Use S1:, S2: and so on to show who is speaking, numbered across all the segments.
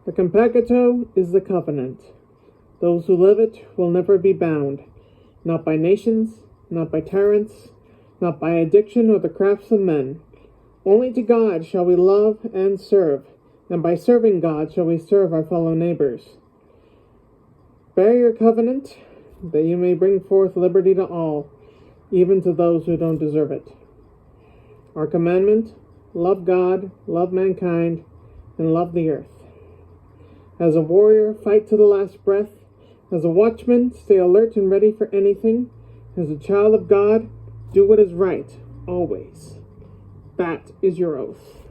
S1: The Kanpakuto is the covenant. Those who live it will never be bound, not by nations, not by tyrants, not by addiction or the crafts of men. Only to God shall we love and serve, and by serving God shall we serve our fellow neighbors. Bear your covenant, that you may bring forth liberty to all, even to those who don't deserve it. Our commandment: love God, love mankind, and love the earth. As a warrior, fight to the last breath. As a watchman, stay alert and ready for anything. As a child of God, do what is right, always. That is your oath.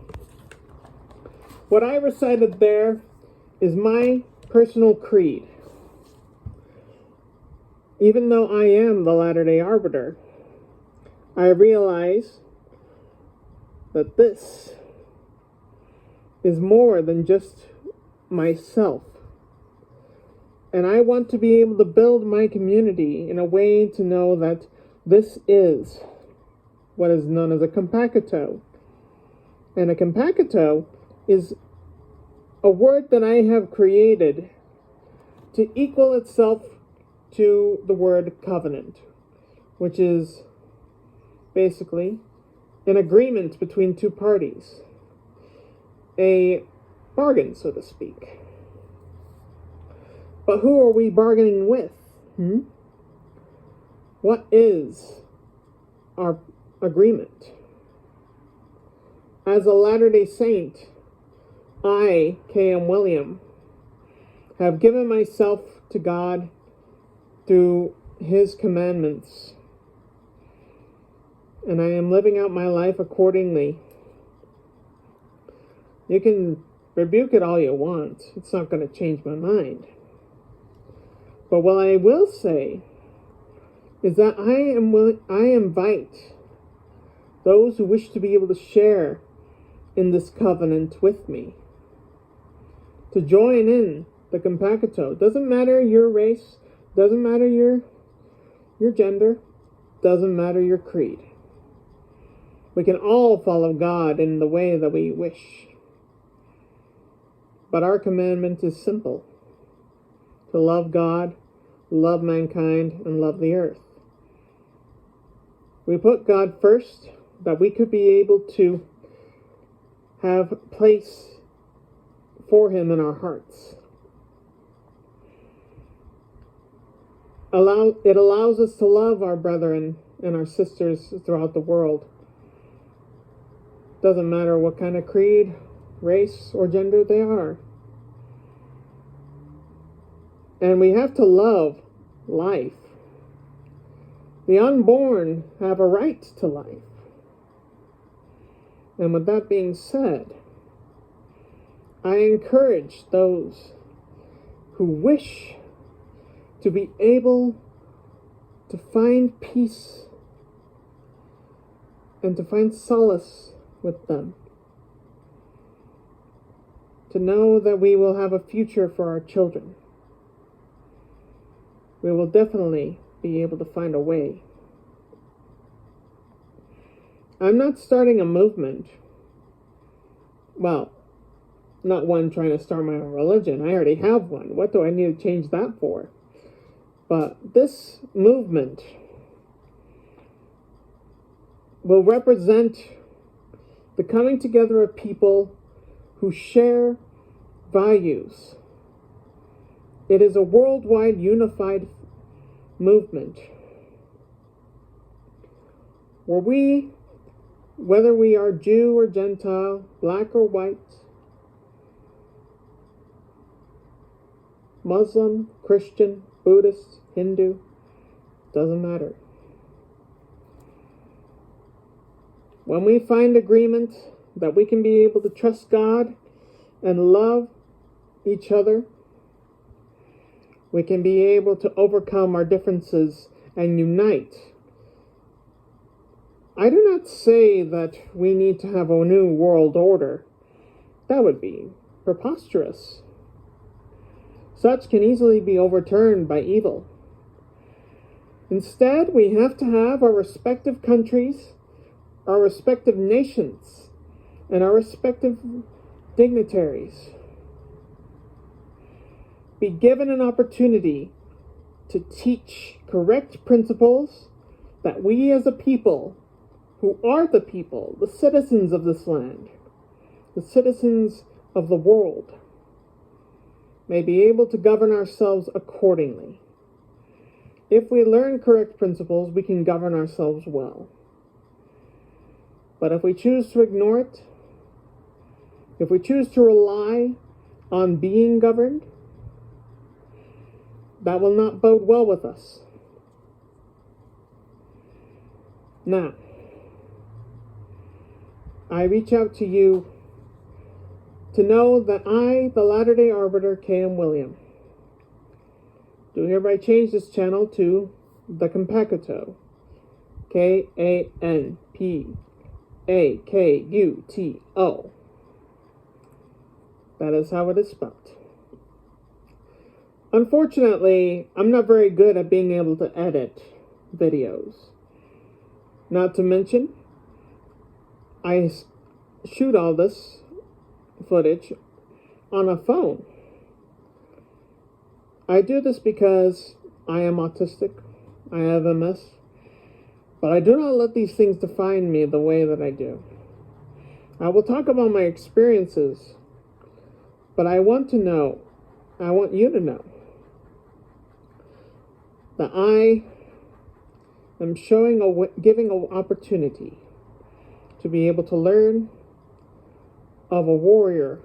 S1: What I recited there is my personal creed. Even though I am the Latter Day Arbiter, I realize that this is more than just myself. And I want to be able to build my community in a way to know that this is what is known as a Kanpakuto. And a Kanpakuto is a word that I have created to equal itself to the word covenant, which is basically an agreement between two parties, a bargain, so to speak. But who are we bargaining with? What is our agreement? As a Latter-day Saint, I, K.M. William, have given myself to God through His commandments, and I am living out my life accordingly. You can rebuke it all you want. It's not going to change my mind. But what I will say is that I invite those who wish to be able to share in this covenant with me to join in the Kanpakuto. Doesn't matter your race, doesn't matter your gender, doesn't matter your creed. We can all follow God in the way that we wish. But our commandment is simple: to love God, love mankind, and love the earth. We put God first, that we could be able to have place for Him in our hearts. It allows us to love our brethren and our sisters throughout the world. Doesn't matter what kind of creed, race, or gender they are. And we have to love life. The unborn have a right to life. And with that being said, I encourage those who wish to be able to find peace and to find solace with them, to know that we will have a future for our children. We will definitely be able to find a way. I'm not starting a movement. Well, not one trying to start my own religion. I already have one. What do I need to change that for? But this movement will represent the coming together of people who share values. It is a worldwide unified movement where we, whether we are Jew or Gentile, black or white, Muslim, Christian, Buddhist, Hindu, doesn't matter. When we find agreement that we can be able to trust God and love each other, we can be able to overcome our differences and unite. I do not say that we need to have a new world order. That would be preposterous. Such can easily be overturned by evil. Instead, we have to have our respective countries, our respective nations, and our respective dignitaries be given an opportunity to teach correct principles that we as a people, who are the people, the citizens of this land, the citizens of the world, may be able to govern ourselves accordingly. If we learn correct principles, we can govern ourselves well. But if we choose to ignore it, if we choose to rely on being governed, that will not bode well with us. Now, I reach out to you to know that I, the Latter Day Arbiter, K.M. William, do hereby change this channel to the Kanpakuto, Kanpakuto. That is how it is spelled. Unfortunately, I'm not very good at being able to edit videos. Not to mention, I shoot all this footage on a phone. I do this because I am autistic, I have MS, but I do not let these things define me the way that I do. I will talk about my experiences, but I want you to know, that I am giving an opportunity to be able to learn of a warrior,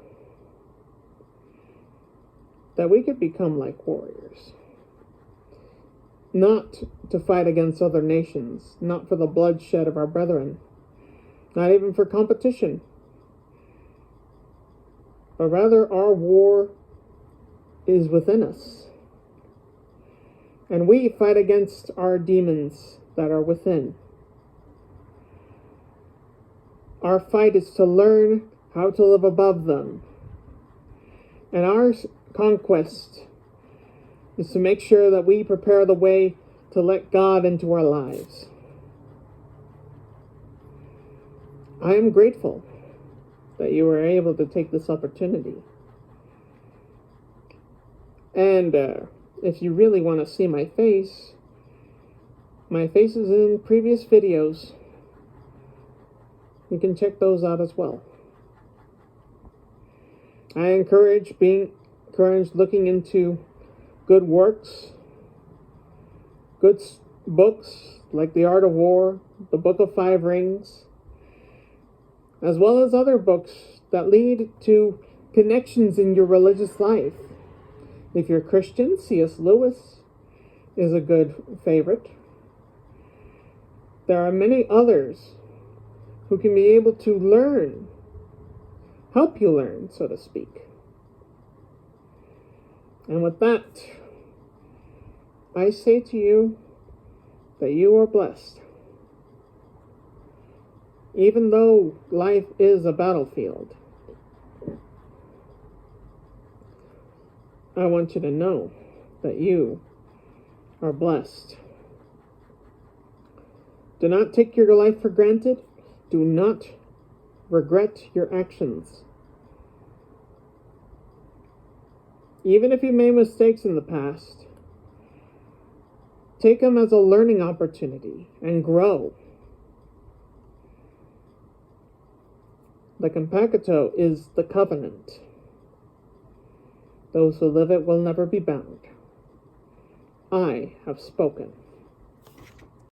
S1: that we could become like warriors. Not to fight against other nations, not for the bloodshed of our brethren, not even for competition, but rather our war is within us. And we fight against our demons that are within. Our fight is to learn how to live above them. And our conquest is to make sure that we prepare the way to let God into our lives. I am grateful that you were able to take this opportunity. And if you really want to see my face is in previous videos. You can check those out as well. I encourage looking into good works, good books like The Art of War, the Book of Five Rings, as well as other books that lead to connections in your religious life. If you're Christian, C.S. Lewis is a good favorite. There are many others who can be able to help you learn, so to speak. And with that, I say to you that you are blessed. Even though life is a battlefield, I want you to know that you are blessed. Do not take your life for granted. Do not regret your actions. Even if you made mistakes in the past, take them as a learning opportunity and grow. The Kanpakuto is the covenant. Those who live it will never be bound. I have spoken.